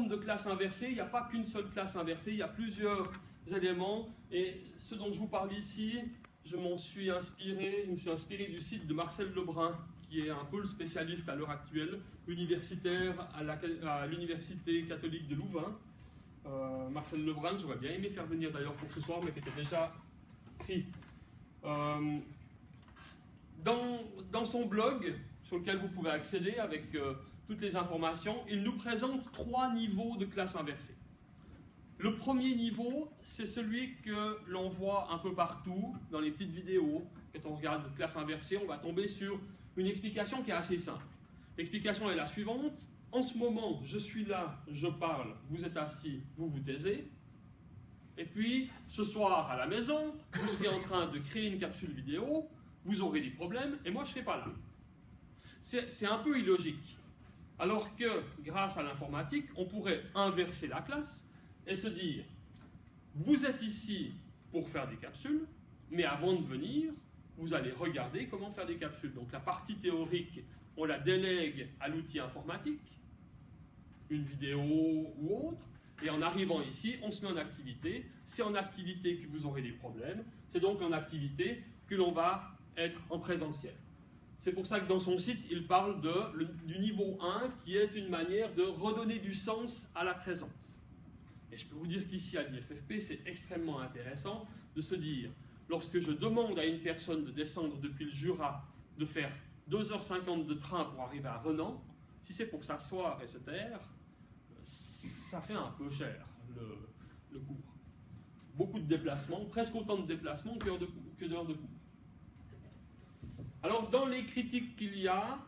forme de classe inversée, il n'y a pas qu'une seule classe inversée, il y a plusieurs éléments. Et ce dont je vous parle ici, je me suis inspiré du site de Marcel Lebrun, qui est un pôle spécialiste à l'heure actuelle, universitaire à l'Université catholique de Louvain. Marcel Lebrun, j'aurais bien aimé faire venir d'ailleurs pour ce soir, mais qui était déjà pris. Dans son blog, sur lequel vous pouvez accéder avec toutes les informations, il nous présente 3 niveaux de classe inversée. Le premier niveau, c'est celui que l'on voit un peu partout dans les petites vidéos. Quand on regarde classe inversée, on va tomber sur une explication qui est assez simple. L'explication est la suivante. En ce moment, je suis là, je parle, vous êtes assis, vous vous taisez. Et puis, ce soir, à la maison, vous serez en train de créer une capsule vidéo, vous aurez des problèmes, et moi, je ne serai pas là. C'est un peu illogique. Alors que, grâce à l'informatique, on pourrait inverser la classe et se dire, vous êtes ici pour faire des capsules, mais avant de venir, vous allez regarder comment faire des capsules. Donc la partie théorique, on la délègue à l'outil informatique, une vidéo ou autre, et en arrivant ici, on se met en activité. C'est en activité que vous aurez des problèmes, c'est donc en activité que l'on va être en présentiel. C'est pour ça que dans son site, il parle du niveau 1, qui est une manière de redonner du sens à la présence. Et je peux vous dire qu'ici, à l'IFFP, c'est extrêmement intéressant de se dire, lorsque je demande à une personne de descendre depuis le Jura, de faire 2h50 de train pour arriver à Renan, si c'est pour s'asseoir et se taire, ça fait un peu cher le cours. Beaucoup de déplacements, presque autant de déplacements que d'heures de cours. Alors, dans les critiques qu'il y a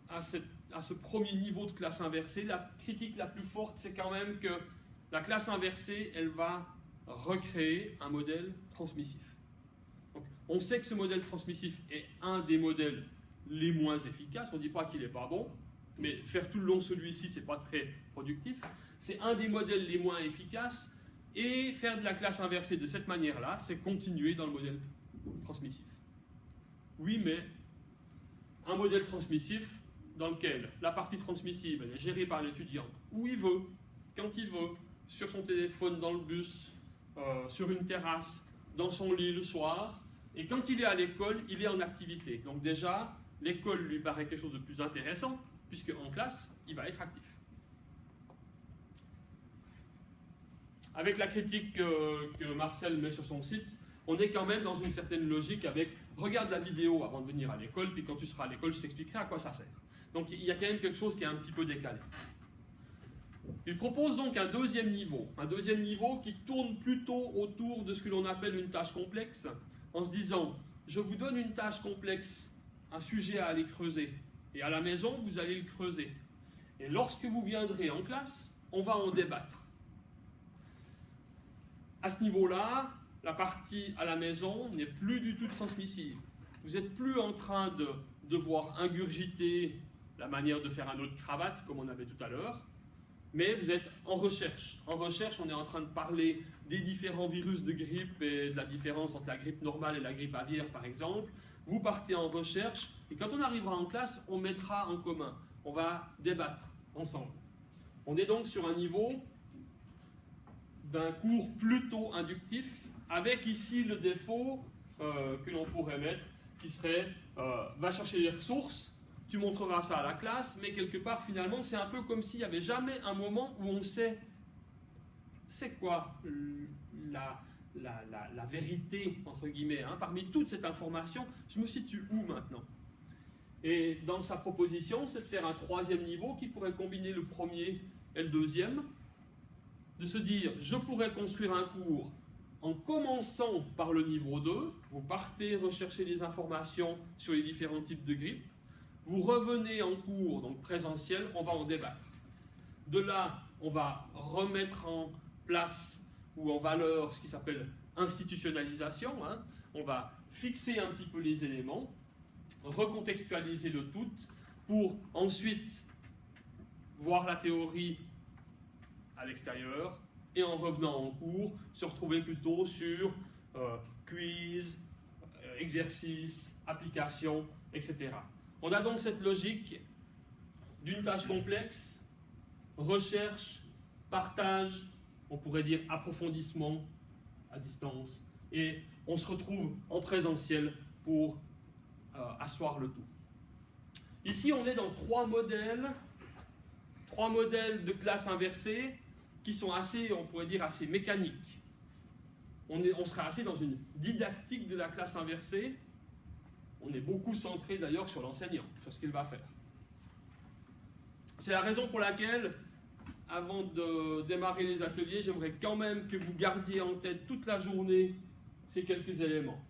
à ce premier niveau de classe inversée, la critique la plus forte, c'est quand même que la classe inversée, elle va recréer un modèle transmissif. Donc, on sait que ce modèle transmissif est un des modèles les moins efficaces. On ne dit pas qu'il n'est pas bon, mais faire tout le long celui-ci, ce n'est pas très productif. C'est un des modèles les moins efficaces. Et faire de la classe inversée de cette manière-là, c'est continuer dans le modèle transmissif. Oui, mais un modèle transmissif dans lequel la partie transmissive elle est gérée par l'étudiant où il veut, quand il veut, sur son téléphone, dans le bus, sur une terrasse, dans son lit le soir, et quand il est à l'école, il est en activité. Donc déjà, l'école lui paraît quelque chose de plus intéressant, puisque en classe, il va être actif. Avec la critique que Marcel met sur son site, on est quand même dans une certaine logique avec « regarde la vidéo avant de venir à l'école, puis quand tu seras à l'école, je t'expliquerai à quoi ça sert ». Donc il y a quand même quelque chose qui est un petit peu décalé. Il propose donc un deuxième niveau qui tourne plutôt autour de ce que l'on appelle une tâche complexe, en se disant « je vous donne une tâche complexe, un sujet à aller creuser, et à la maison, vous allez le creuser. Et lorsque vous viendrez en classe, on va en débattre. » À ce niveau-là, la partie à la maison n'est plus du tout transmissive. Vous n'êtes plus en train de devoir ingurgiter la manière de faire un nœud de cravate, comme on avait tout à l'heure, mais vous êtes en recherche. En recherche, on est en train de parler des différents virus de grippe et de la différence entre la grippe normale et la grippe aviaire, par exemple. Vous partez en recherche, et quand on arrivera en classe, on mettra en commun. On va débattre ensemble. On est donc sur un niveau d'un cours plutôt inductif, avec ici le défaut que l'on pourrait mettre, qui serait va chercher les ressources, tu montreras ça à la classe, mais quelque part, finalement, c'est un peu comme s'il n'y avait jamais un moment où on sait c'est quoi la vérité, entre guillemets. Hein. Parmi toute cette information, je me situe où maintenant? Et dans sa proposition, c'est de faire un troisième niveau qui pourrait combiner le premier et le deuxième, de se dire, je pourrais construire un cours en commençant par le niveau 2, vous partez rechercher des informations sur les différents types de grippe, vous revenez en cours, donc présentiel, on va en débattre. De là, on va remettre en place ou en valeur ce qui s'appelle institutionnalisation, hein. On va fixer un petit peu les éléments, recontextualiser le tout, pour ensuite voir la théorie à l'extérieur, et en revenant en cours, se retrouver plutôt sur quiz, exercice, application, etc. On a donc cette logique d'une tâche complexe, recherche, partage, on pourrait dire approfondissement à distance, et on se retrouve en présentiel pour asseoir le tout. Ici, on est dans trois modèles de classe inversée qui sont assez, on pourrait dire, assez mécaniques. On serait assez dans une didactique de la classe inversée. On est beaucoup centré d'ailleurs sur l'enseignant, sur ce qu'il va faire. C'est la raison pour laquelle, avant de démarrer les ateliers, j'aimerais quand même que vous gardiez en tête toute la journée ces quelques éléments.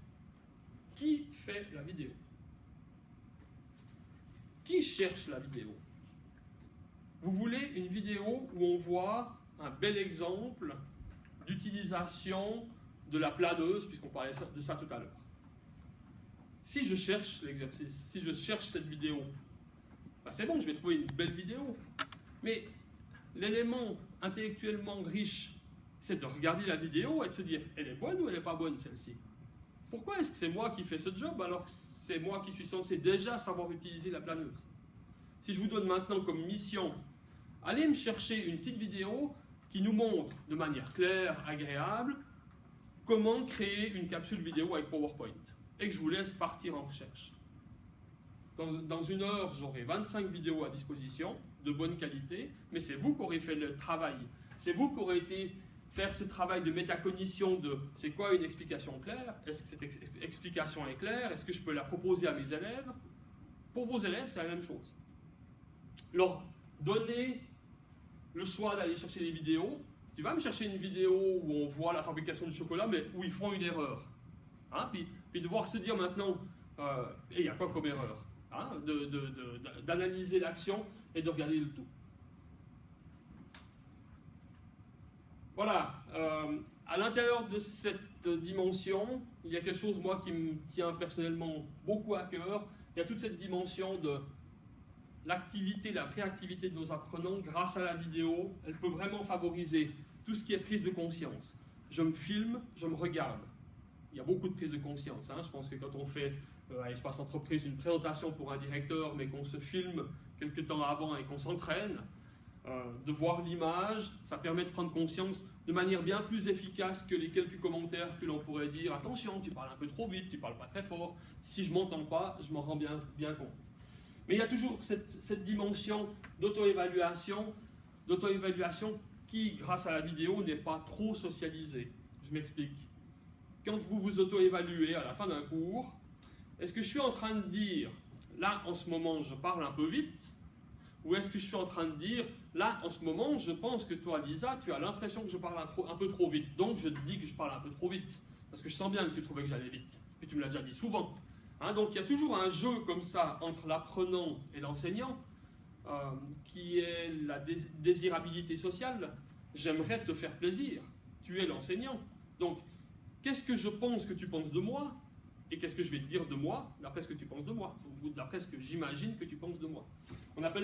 Qui fait la vidéo? Qui cherche la vidéo? Vous voulez une vidéo où on voit un bel exemple d'utilisation de la planeuse, puisqu'on parlait de ça tout à l'heure. Si je cherche l'exercice, si je cherche cette vidéo, ben c'est bon, je vais trouver une belle vidéo. Mais l'élément intellectuellement riche, c'est de regarder la vidéo et de se dire, elle est bonne ou elle n'est pas bonne celle-ci? Pourquoi est-ce que c'est moi qui fais ce job alors que c'est moi qui suis censé déjà savoir utiliser la planeuse? Si je vous donne maintenant comme mission, allez me chercher une petite vidéo qui nous montre de manière claire, agréable, comment créer une capsule vidéo avec PowerPoint, et que je vous laisse partir en recherche. Dans une heure, j'aurai 25 vidéos à disposition, de bonne qualité, mais c'est vous qui aurez fait le travail. C'est vous qui aurez été faire ce travail de métacognition de c'est quoi une explication claire? Est-ce que cette explication est claire? Est-ce que je peux la proposer à mes élèves? Pour vos élèves, c'est la même chose. Leur donner le choix d'aller chercher des vidéos. Tu vas me chercher une vidéo où on voit la fabrication du chocolat, mais où ils font une erreur. Hein? Puis devoir se dire maintenant, il y a quoi comme erreur? Hein? D'analyser l'action et de regarder le tout. Voilà. À l'intérieur de cette dimension, il y a quelque chose, moi, qui me tient personnellement beaucoup à cœur. Il y a toute cette dimension de l'activité, la vraie activité de nos apprenants grâce à la vidéo. Elle peut vraiment favoriser tout ce qui est prise de conscience. Je me filme, je me regarde. Il y a beaucoup de prise de conscience. Hein. Je pense que quand on fait à Espace Entreprise une présentation pour un directeur, mais qu'on se filme quelques temps avant et qu'on s'entraîne, de voir l'image, ça permet de prendre conscience de manière bien plus efficace que les quelques commentaires que l'on pourrait dire « Attention, tu parles un peu trop vite, tu parles pas très fort. Si je m'entends pas, je m'en rends bien compte. » Mais il y a toujours cette dimension d'auto-évaluation qui, grâce à la vidéo, n'est pas trop socialisée. Je m'explique. Quand vous vous auto-évaluez à la fin d'un cours, est-ce que je suis en train de dire, là, en ce moment, je parle un peu vite, ou est-ce que je suis en train de dire, là, en ce moment, je pense que toi, Lisa, tu as l'impression que je parle un peu trop vite, donc je te dis que je parle un peu trop vite, parce que je sens bien que tu trouvais que j'allais vite, et tu me l'as déjà dit souvent. Hein, donc il y a toujours un jeu comme ça entre l'apprenant et l'enseignant, qui est la désirabilité sociale. J'aimerais te faire plaisir, tu es l'enseignant. Donc, qu'est-ce que je pense que tu penses de moi? Et qu'est-ce que je vais te dire de moi, d'après ce que tu penses de moi, ou d'après ce que j'imagine que tu penses de moi. On appelle ça